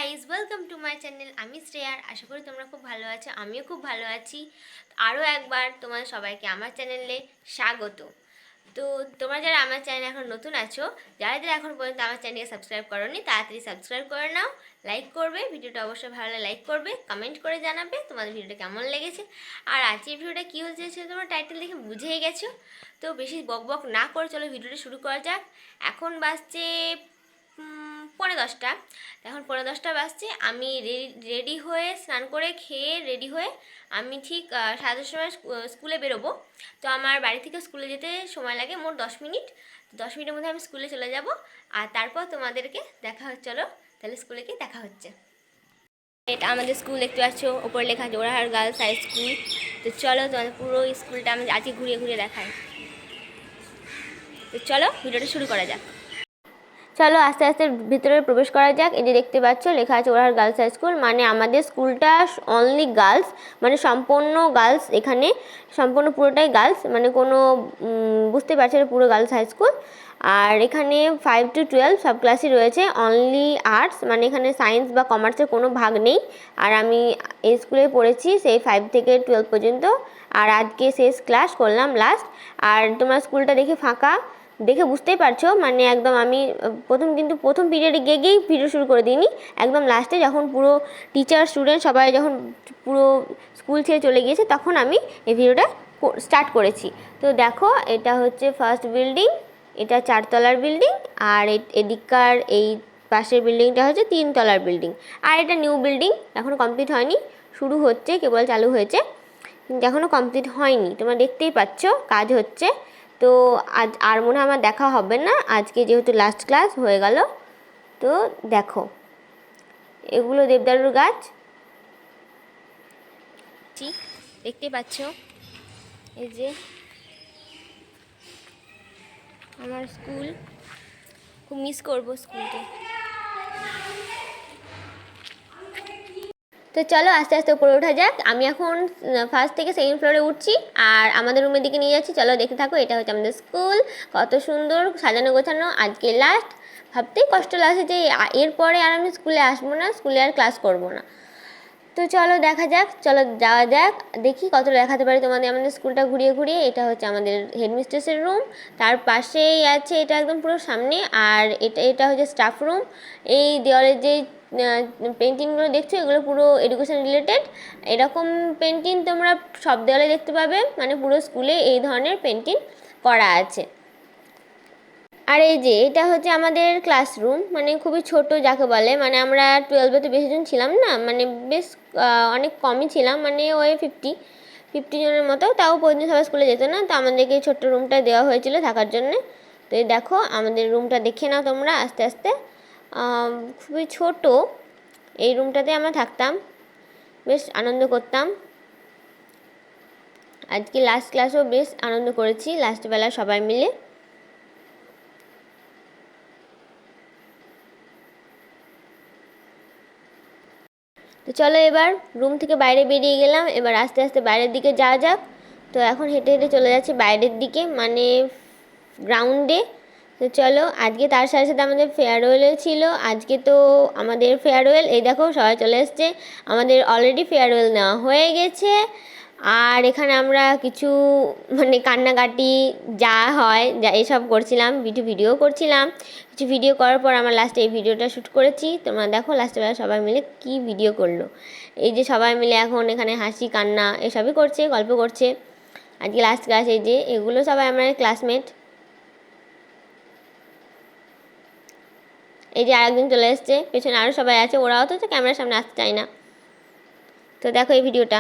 Guys, welcome to my channel. আমি শ্রেয়ার। আশা করি তোমরা খুব ভালো আছো, আমিও খুব ভালো আছি। আরও একবার তোমাদের সবাইকে আমার চ্যানেলে স্বাগত। তো তোমরা যারা আমার চ্যানেলে এখন নতুন আছো, যারা যারা এখন পর্যন্ত আমার চ্যানেলকে সাবস্ক্রাইব করোনি, তাড়াতাড়ি সাবস্ক্রাইব করে নাও। লাইক করবে, ভিডিওটা অবশ্যই ভালো লাইক করবে, কমেন্ট করে জানাবে তোমাদের ভিডিওটা কেমন লেগেছে। আর আজকের ভিডিওটা কী হচ্ছে সেটা তোমরা টাইটেল দেখে বুঝেই গেছো। তো বেশি বক বক না করে চলো ভিডিওটা শুরু করা যাক। এখন বাজছে 10:45। এখন 10:45 বাজছে। আমি রেডি হয়ে স্নান করে খেয়ে রেডি হয়ে আমি ঠিক 10:30 সময় স্কুলে বেরোবো। তো আমার বাড়ি থেকে স্কুলে যেতে সময় লাগে মোট 10 মিনিট। 10 মিনিটের মধ্যে আমি স্কুলে চলে যাব, আর তারপর তোমাদেরকে দেখা হচ্ছে। চলো তাহলে স্কুলে গিয়ে দেখা হচ্ছে। এটা আমাদের স্কুল দেখতে পাচ্ছ, ওপরে লেখা জোড়াহাট গার্লস হাই স্কুল। তো চলো তোমাদের পুরো স্কুলটা আমি আজকে ঘুরিয়ে ঘুরিয়ে দেখাই। তো চলো ভিডিওটা শুরু করা যাক। চলো আস্তে আস্তে ভিতরে প্রবেশ করা যাক। এই যে দেখতে পাচ্ছ লেখা আছে ওরাহাট গার্লস হাই স্কুল, মানে আমাদের স্কুলটা অনলি গার্লস, মানে সম্পূর্ণ গার্লস। এখানে সম্পূর্ণ পুরোটাই গার্লস, মানে কোনো বুঝতে পারছো পুরো গার্লস হাই স্কুল। আর এখানে 5 to 12 সব ক্লাসই রয়েছে। অনলি আর্টস, মানে এখানে সায়েন্স বা কমার্সের কোনো ভাগ নেই। আর আমি এই স্কুলে পড়েছি সেই 5 থেকে 12 পর্যন্ত। আর আজকে শেষ ক্লাস করলাম, লাস্ট। আর তোমার স্কুলটা দেখে ফাঁকা, দেখে বুঝতেই পারছো, মানে একদম আমি প্রথম পিরিয়ডে গিয়েই ভিডিও শুরু করে দিইনি। একদম লাস্টে যখন পুরো টিচার স্টুডেন্ট সবাই যখন পুরো স্কুল ছেড়ে চলে গিয়েছে তখন আমি এই ভিডিওটা স্টার্ট করেছি। তো দেখো এটা হচ্ছে ফার্স্ট বিল্ডিং, এটা 4 তলার বিল্ডিং। আর এদিককার এই পাশের বিল্ডিংটা হচ্ছে 3 তলার বিল্ডিং। আর এটা নিউ বিল্ডিং, এখনও কমপ্লিট হয়নি, শুরু হচ্ছে, কেবল চালু হয়েছে, কিন্তু এখনও কমপ্লিট হয়নি। তোমরা দেখতেই পাচ্ছ কাজ হচ্ছে। তো আজ আর মনে হয় আমার দেখা হবে না, আজকে যেহেতু লাস্ট ক্লাস হয়ে গেল। তো দেখো এগুলো দেবদারুর গাছ, দেখতে পাচ্ছ। এই যে আমার স্কুল, খুব মিস করবো স্কুলটা। তো চলো আস্তে আস্তে উপরে ওঠা যাক। আমি এখন ফার্স্ট থেকে সেকেন্ড ফ্লোরে উঠছি আর আমাদের রুমের দিকে নিয়ে যাচ্ছি। চলো দেখতে থাকো। এটা হচ্ছে আমাদের স্কুল, কত সুন্দর সাজানো গোছানো। আজকে লাস্ট, ভাবতেই কষ্ট লাগছে যে এরপরে আর আমি স্কুলে আসবো না, স্কুলে আর ক্লাস করব না। তো চলো দেখা যাক, চলো যাওয়া যাক, দেখি কতটা দেখাতে পারি তোমাদের আমাদের স্কুলটা ঘুরিয়ে ঘুরিয়ে। এটা হচ্ছে আমাদের হেডমিস্ট্রেসের রুম, তার পাশেই আছে এটা একদম পুরো সামনে। আর এটা হচ্ছে স্টাফ রুম। এই দেওয়ালের যে পেন্টিংগুলো দেখছো এগুলো পুরো এডুকেশন রিলেটেড। এরকম পেন্টিং তোমরা সব দেওয়ালে দেখতে পাবে, মানে পুরো স্কুলে এই ধরনের পেন্টিং করা আছে। আর এই যে এটা হচ্ছে আমাদের ক্লাসরুম, মানে খুবই ছোট যাকে বলে, মানে আমরা 12-এ তো বেশি জন ছিলাম না, মানে বেশ অনেক কমই ছিলাম, মানে ওই 50 জনের মতো। তাও প্রতিদিন সবাই স্কুলে যেত না, তো আমাদেরকে এই ছোট্ট রুমটা দেওয়া হয়েছিল থাকার জন্যে। তো এই দেখো আমাদের রুমটা দেখে নাও তোমরা আস্তে আস্তে। খুবই ছোট এই রুমটাতে আমরা থাকতাম, বেশ আনন্দ করতাম। আজকে লাস্ট ক্লাসও বেশ আনন্দ করেছি লাস্টবেলা সবাই মিলে। তো চলো এবার রুম থেকে বাইরে বেরিয়ে গেলাম, এবার আস্তে আস্তে বাইরের দিকে যাওয়া যাক। তো এখন হেঁটে হেঁটে চলে যাচ্ছি বাইরের দিকে, মানে গ্রাউন্ডে। তো চলো আজকে তার সাথে সাথে আমাদের ফেয়ারওয়েলও ছিল। আজকে তো আমাদের ফেয়ারওয়েল, এই দেখো সবাই চলে এসছে। আমাদের অলরেডি ফেয়ারওয়েল নেওয়া হয়ে গেছে। আর এখানে আমরা কিছু মানে কান্নাকাটি যা হয় যা এসব করছিলাম, ভিডিও করছিলাম। কিছু ভিডিও করার পর আমার লাস্টে এই ভিডিওটা শ্যুট করেছি। তোমরা দেখো লাস্টেবেলা সবাই মিলে কি ভিডিও করলো। এই যে সবাই মিলে এখন এখানে হাসি কান্না এসবই করছে, গল্প করছে। আজকে লাস্ট ক্লাস, এই যে এগুলো সবাই আমার ক্লাসমেট। এই যে আরেকজন চলে এসছে, পেছনে আরও সবাই আছে, ওরাও তো ক্যামেরার সামনে আসতে চায় না। তো দেখো এই ভিডিওটা।